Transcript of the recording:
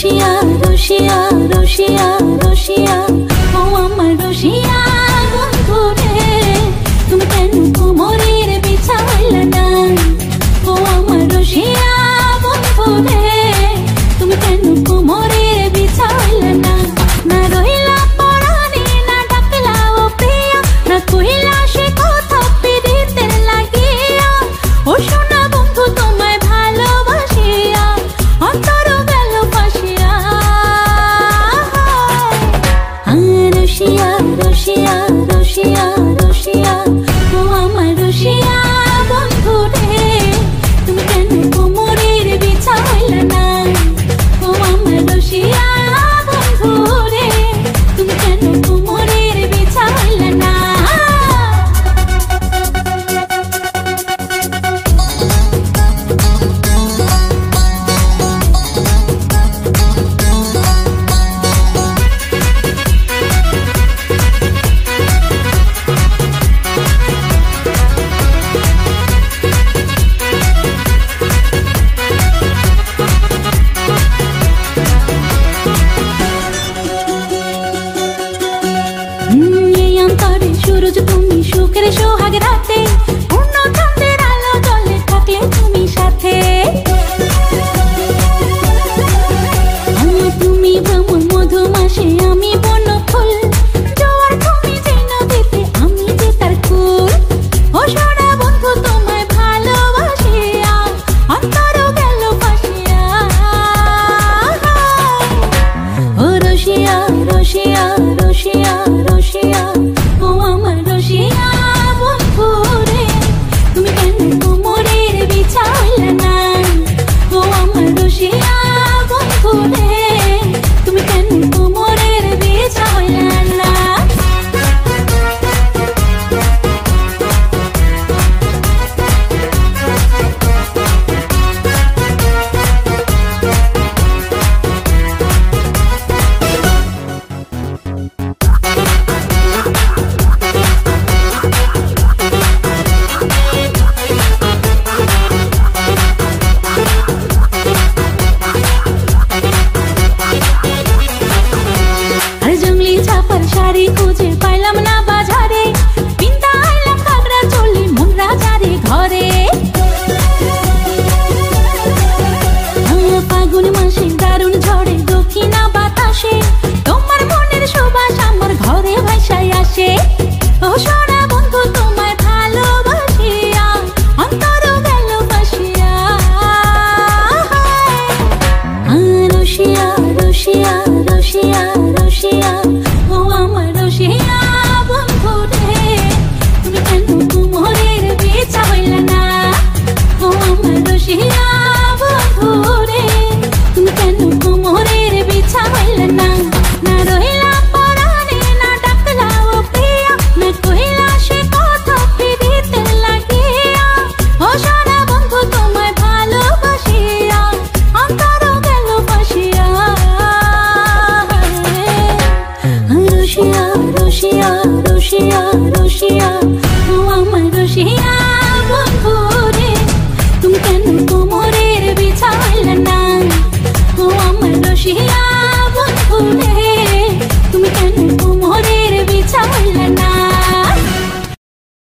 রসিয়া রসিয়া রসিয়া রসিয়া ও আমার রসিয়া বন্ধু রে তুমি কেন কোমরের বিছা হইলা না ও আমার রসিয়া বন্ধু রে তুমি কেন কোমরের বিছা হইলা না না রহিলা পরাণে না ডাকলা ও প্রিয়া না কইলা সে কথা পিরিতের লাগিয়া ও সোনা বন্ধু তোমায় ভালোবাসিয়া অন্তর গেল ফাঁসিয়া রসিয়া রসিয়া রসিয়া রসিয়া ও আমার রসিয়া বন্ধু রে তুমি কেন কোমরের বিছা হইলা না ও আমার রসিয়া বন্ধু রে তুমি কেন কোমরের বিছা হইলা না সূরজ তুমি সুখের সোহাগ রাতে পূর্ণ চাঁদের আলো জলে থাকলে তুমি সাথে তুমি ভ্রমণ মধুমাসে আমি বন ফুল জোয়ার তুমি যে নদীতে আমি যে তার কুল ও সোনা বন্ধু তোমায় ভালোবাসিয়া অন্তর গেল ফাঁসিয়া ও রসিয়া রসিয়া রসিয়া রসিয়া ও আমার রসিয়া বন্ধু রে তুমি কেন কোমরের বিছা হইলা না ও আমার রসিয়া বন্ধু রে তুমি কেন কোমরের বিছা হইলা না শাড়ি খুঁজে পাইলাম না বাজারে পিন্তা আইলাম ঘাগরা চলি মন রাজারে ঘরে ফাগুন মাসে দারুণ ঝড়ে দক্ষিণা বাতাসে তোমার মনের সুবাস আমার ঘরে ভাসায় আসে ও সোনা বন্ধু তোমায় ভালোবাসিয়া অন্তর গেল ফাঁসিয়া রসিয়া রসিয়া রসিয়া রসিয়া ও আমার রসিয়া বন্ধু রে তুমি কেন কোমরের বিছা হইলা না ও আমার রসিয়া বন্ধু রে তুমি কেন কোমরের বিছা হইলা না না রহিলা পরাণে না ডাকলা ও প্রিয়া না কইলা সে কথা পিরিতের লাগিয়া ও সোনা বন্ধু তোমায় ভালোবাসিয়া অন্তর গেল ফাঁসিয়া রসিয়া রসিয়া রসিয়া রসিয়া ও আমার রসিয়া